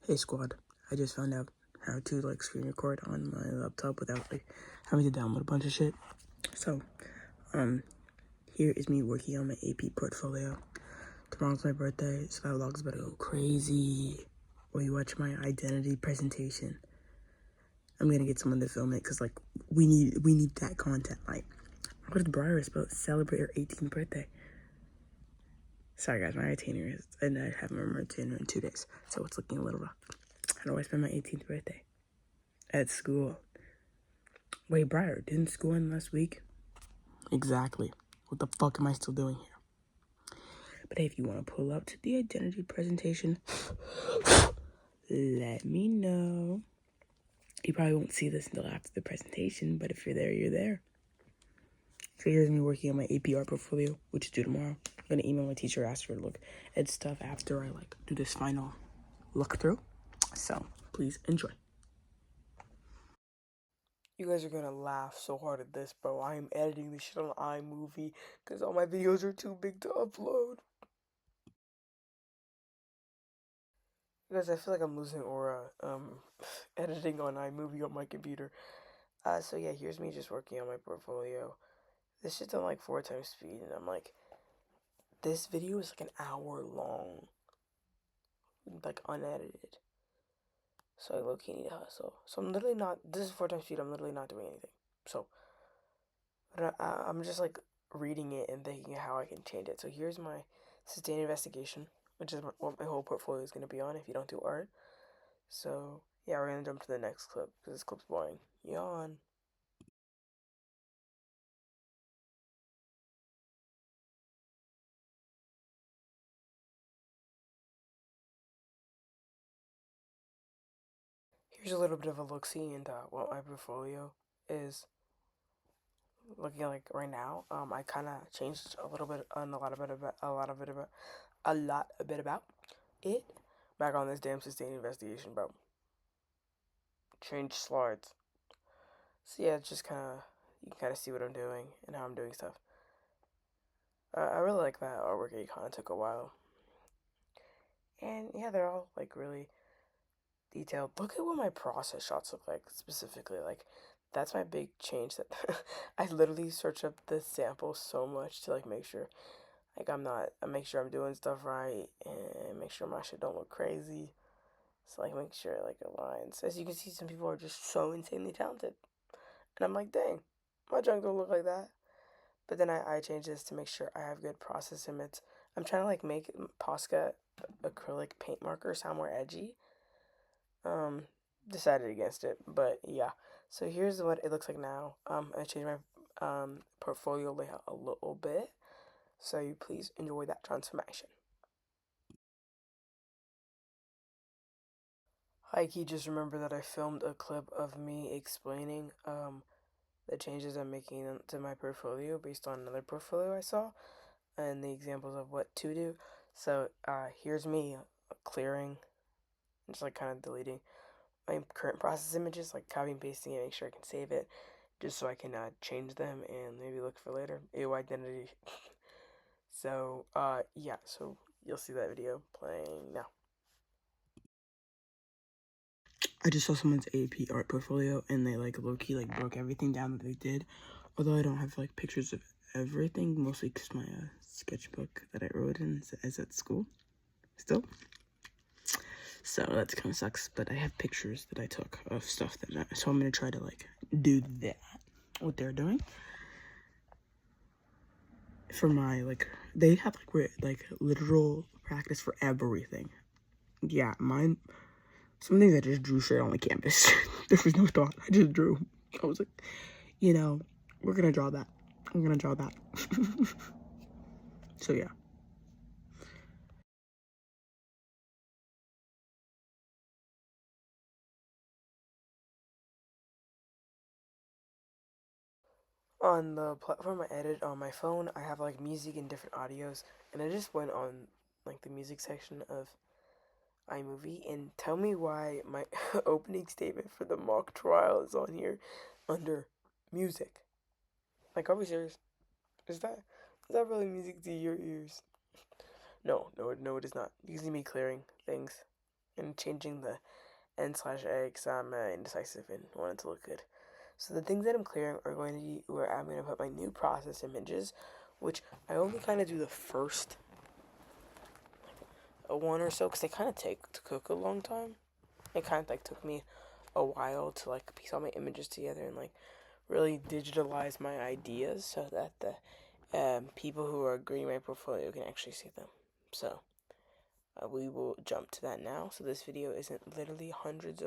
Hey squad, I just found out how to like screen record on my laptop without like having to download a bunch of shit. So, here is me working on my AP portfolio. Tomorrow's my birthday, so that vlog's about to go crazy. While you watch my identity presentation, I'm gonna get someone to film it because like we need that content. Like, what is Briar about? Celebrate her 18th birthday. Sorry guys, my itinerary is, and I haven't remembered to in 2 days, so it's looking a little rough. How do I spend my 18th birthday? At school. Wait, Briar, didn't school end last week? Exactly. What the fuck am I still doing here? But hey, if you want to pull up to the identity presentation, let me know. You probably won't see this until after the presentation, but if you're there, you're there. So here's me working on my APR portfolio, which is due tomorrow. I'm gonna email my teacher, ask her to look at stuff after I like do this final look through. So please enjoy. You guys are gonna laugh so hard at this, bro. I am editing this shit on iMovie because all my videos are too big to upload. Guys, I feel like I'm losing aura editing on iMovie on my computer. So yeah, here's me just working on my portfolio. This shit's on like 4 times speed, and I'm like, this video is like an hour long, like unedited. So I low-key need to hustle. So I'm literally not, this is 4 times speed, I'm literally not doing anything. So, I'm just like reading it and thinking how I can change it. So here's my sustained investigation, which is what my whole portfolio is going to be on if you don't do art. So yeah, we're going to jump to the next clip because this clip's boring. Yawn. Here's a little bit of a look-see into what my portfolio is looking like right now. I kind of changed a little bit on a lot of bit about it. Back on this damn sustained investigation, bro. Change slides. So yeah, it's just kind of, you can kind of see what I'm doing and how I'm doing stuff. I really like that artwork. It kind of took a while. And yeah, they're all like really detailed. Look at what my process shots look like specifically. Like, that's my big change. That I literally search up the sample so much to like make sure, like I make sure I'm doing stuff right and make sure my shit don't look crazy. So like make sure it like aligns. As you can see, some people are just so insanely talented, and I'm like, dang, my junk don't look like that. But then I change this to make sure I have good process limits. I'm trying to like make Posca acrylic paint marker sound more edgy. Decided against it, but yeah. So here's what it looks like now. I changed my portfolio layout a little bit, so you please enjoy that transformation. Hi, Key, just remember that I filmed a clip of me explaining the changes I'm making to my portfolio based on another portfolio I saw and the examples of what to do. So here's me clearing, just like kind of deleting my current process images, like copy and pasting it, make sure I can save it, just so I can change them and maybe look for later. Ew, identity. So yeah, so you'll see that video playing now. I just saw someone's AP art portfolio and they like low-key like broke everything down that they did. Although I don't have like pictures of everything, mostly because my sketchbook that I wrote in is at school still. So that kind of sucks, but I have pictures that I took of stuff so I'm gonna try to like do that, what they're doing. For my like, they have like literal practice for everything. Yeah, mine, some things I just drew straight on the canvas. There was no thought, I just drew. I was like, you know, we're gonna draw that. I'm gonna draw that. So yeah. On the platform I edit on my phone, I have like music and different audios, and I just went on like the music section of iMovie and tell me why my opening statement for the mock trial is on here under music. Like, are we serious? Is that really music to your ears? No, it is not. You can see me clearing things. and changing the N/A because I'm indecisive and want it to look good. So the things that I'm clearing are going to be where I'm going to put my new process images, which I only kind of do the first one or so because they kind of take to cook a long time. It kind of like took me a while to like piece all my images together and like really digitalize my ideas so that the people who are grading my portfolio can actually see them. So we will jump to that now. So this video isn't literally hundreds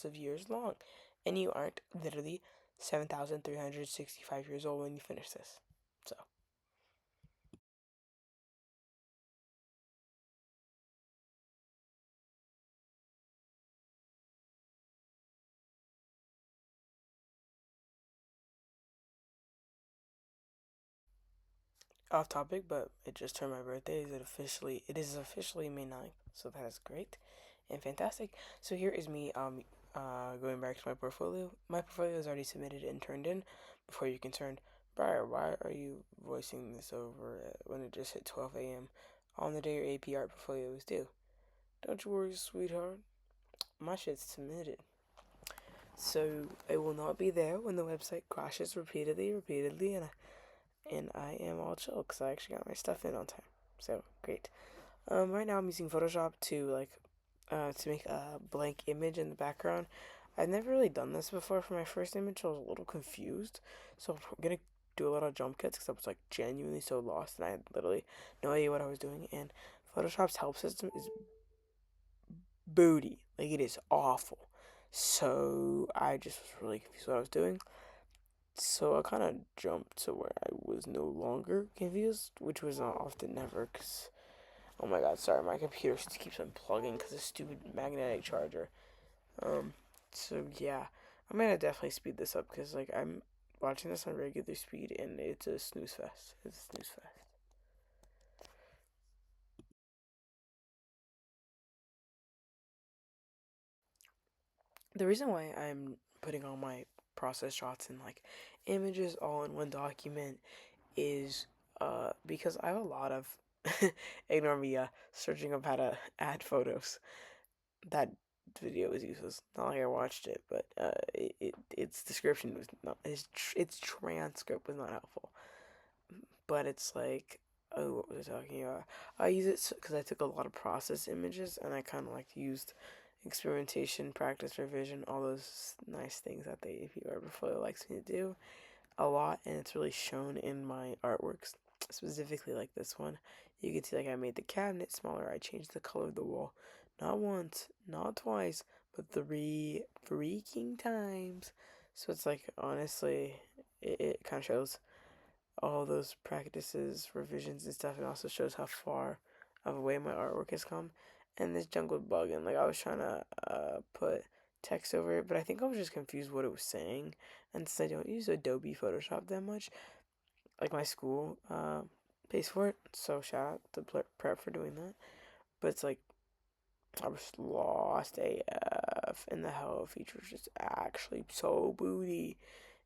of years long, and you aren't literally 7,365 years old when you finish this. So. Off topic, but it just turned my birthday. It is officially May 9th, so that is great and fantastic. So here is me going back to my portfolio. My portfolio is already submitted and turned in. Before you're concerned, Briar, why are you voicing this over when it just hit 12 a.m. on the day your AP art portfolio is due? Don't you worry, sweetheart. My shit's submitted. So it will not be there when the website crashes repeatedly, and I am all chill because I actually got my stuff in on time. So great. Right now I'm using Photoshop to make a blank image in the background. I've never really done this before for my first image, so I was a little confused. So I'm gonna do a lot of jump cuts because I was like genuinely so lost and I had literally no idea what I was doing. And Photoshop's help system is booty, like it is awful. So I just was really confused what I was doing. So I kind of jumped to where I was no longer confused, which was not often never, because, oh my god, sorry, my computer just keeps unplugging because of stupid magnetic charger. Um, so yeah, I'm gonna definitely speed this up because, like, I'm watching this on regular speed and it's a snooze fest. It's a snooze fest. The reason why I'm putting all my process shots and, like, images all in one document is because I have a lot of ignore me searching up how to add photos. That video was useless. Not like I watched it, but its description was not its transcript was not helpful. But it's like, oh, what was I talking about? I use it because I took a lot of process images and I kind of like used experimentation, practice, revision, all those nice things that the AP art portfolio likes me to do a lot, and it's really shown in my artworks, specifically like this one. You can see like I made the cabinet smaller, I changed the color of the wall, not once, not twice, but 3 freaking times. So it's like, honestly, it kind of shows all those practices, revisions, and stuff, and also shows how far of a way my artwork has come. And this jungle bug, and like I was trying to put text over it, but I think I was just confused what it was saying. And since I don't use Adobe Photoshop that much, like my school pays for it, so shout out to Prep for doing that. But it's like I was lost AF, and the help feature is just actually so booty.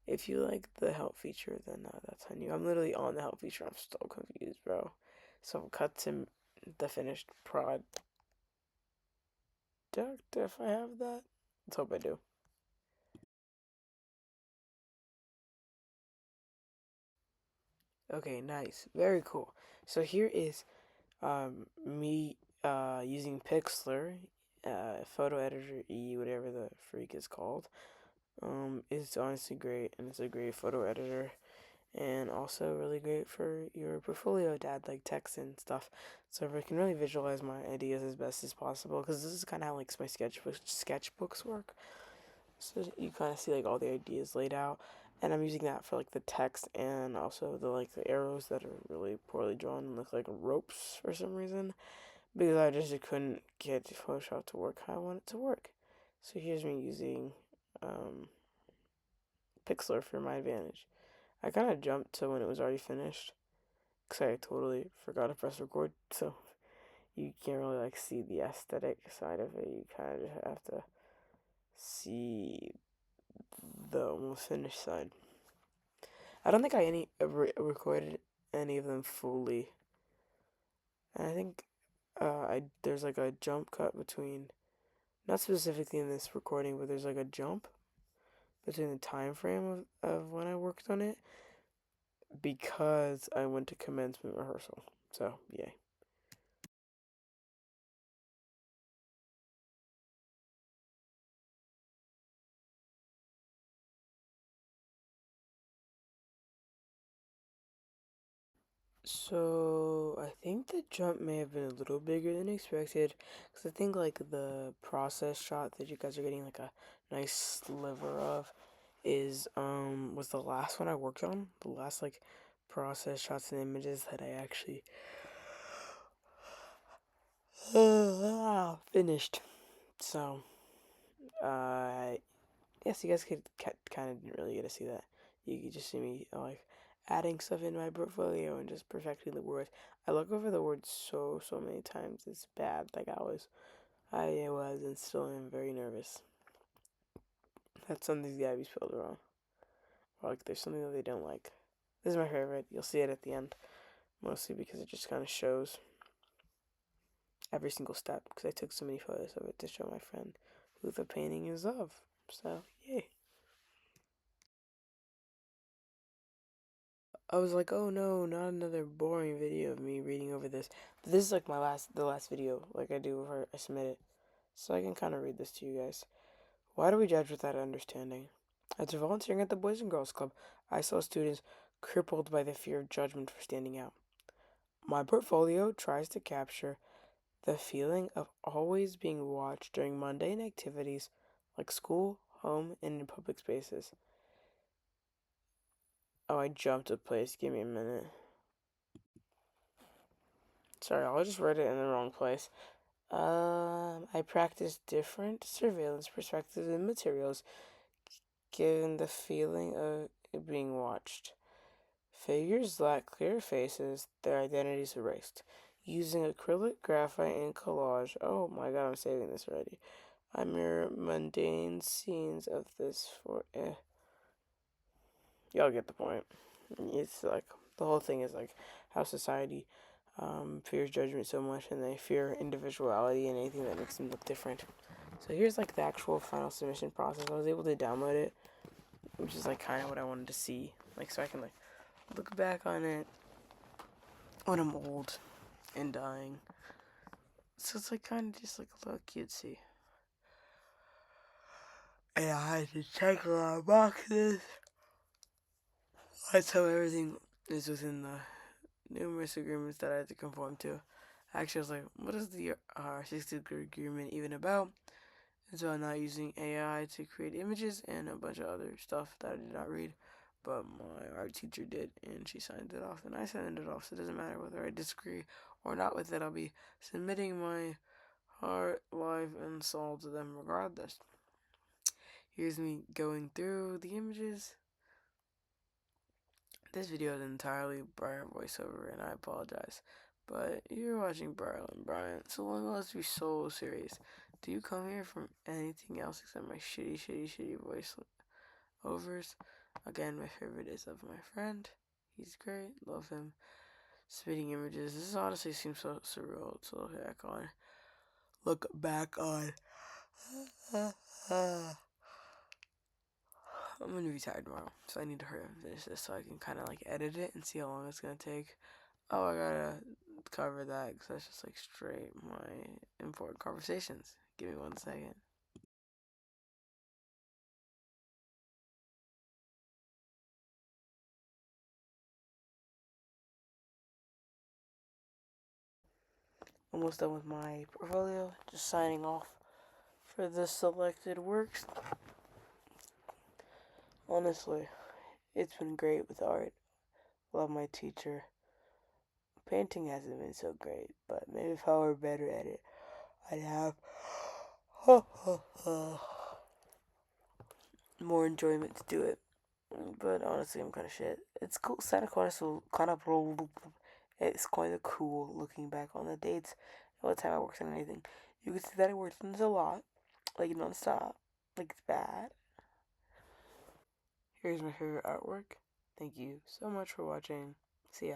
If you like the help feature, then that's on you. I'm literally on the help feature. I'm still confused, bro. So cut to the finished product if I have that. Let's hope I do. Okay, nice. Very cool. So here is me using Pixlr, photo editor E, whatever the freak is called. It's honestly great, and it's a great photo editor, and also really great for your portfolio to add like text and stuff. So I can really visualize my ideas as best as possible, because this is kind of how like my sketchbooks work. So you kind of see like all the ideas laid out, and I'm using that for like the text and also the arrows that are really poorly drawn and look like ropes for some reason, because I just couldn't get Photoshop to work how I want it to work. So here's me using um, Pixlr for my advantage. I kind of jumped to when it was already finished because I totally forgot to press record. So you can't really like see the aesthetic side of it. You kind of just have to see the almost finished side. I don't think I recorded any of them fully. And I think I there's like a jump cut between Not specifically in this recording, but there's like a jump between the time frame of when I worked on it because I went to commencement rehearsal. So, yay. So, I think the jump may have been a little bigger than expected because I think like the process shot that you guys are getting like a nice sliver of is was the last one I worked on. The last like process shots and images that I actually finished. So, yes, you guys could kind of didn't really get to see that. You could just see me like adding stuff in my portfolio and just perfecting the words. I look over the words so many times. It's bad. Like I was and still am very nervous that something's gotta be spelled wrong, or like there's something that they don't like. This is my favorite. You'll see it at the end, mostly because it just kind of shows every single step. Because I took so many photos of it to show my friend who the painting is of. So yay. I was like, oh no, not another boring video of me reading over this. But this is like the last video, like I do before I submit it. So I can kind of read this to you guys. Why do we judge without understanding? After volunteering at the Boys and Girls Club, I saw students crippled by the fear of judgment for standing out. My portfolio tries to capture the feeling of always being watched during mundane activities like school, home, and in public spaces. Oh, I jumped a place. Give me a minute. Sorry, I just read it in the wrong place. I practice different surveillance perspectives and materials, given the feeling of being watched. Figures lack clear faces, their identities erased. Using acrylic, graphite, and collage. Oh my god, I'm saving this already. I mirror mundane scenes of this for. Y'all get the point. It's like the whole thing is like how society fears judgment so much, and they fear individuality and anything that makes them look different. So here's like the actual final submission process. I was able to download it, which is like kind of what I wanted to see, like so I can like look back on it when I'm old and dying. So it's like kind of just like a little cutesy. And I had to check a lot of boxes. That's how everything is within the numerous agreements that I had to conform to. Actually, I was like, what is the 60 agreement even about? It's about not using AI to create images and a bunch of other stuff that I did not read. But my art teacher did, and she signed it off, and I signed it off, so it doesn't matter whether I disagree or not with it. I'll be submitting my heart, life, and soul to them regardless. Here's me going through the images. This video is entirely Brian voiceover, and I apologize. But you're watching Brian and Brian, so long as we so serious. Do you come here from anything else except my shitty voice overs? Again, my favorite is of my friend. He's great, love him. Spitting images. This honestly seems so surreal to look back on. I'm gonna be tired tomorrow, so I need to hurry up and finish this so I can kind of like edit it and see how long it's gonna take. Oh, I gotta cover that because that's just like straight my important conversations. Give me 1 second. Almost done with my portfolio. Just signing off for the selected works. Honestly, it's been great with art. Love my teacher. Painting hasn't been so great, but maybe if I were better at it, I'd have more enjoyment to do it. But honestly, I'm kind of shit. It's cool. Santa Claus will kind of roll. It's kind of cool looking back on the dates and what time I worked on anything. You can see that I worked on this a lot, like non-stop. Like it's bad. Here's my favorite artwork. Thank you so much for watching. See ya.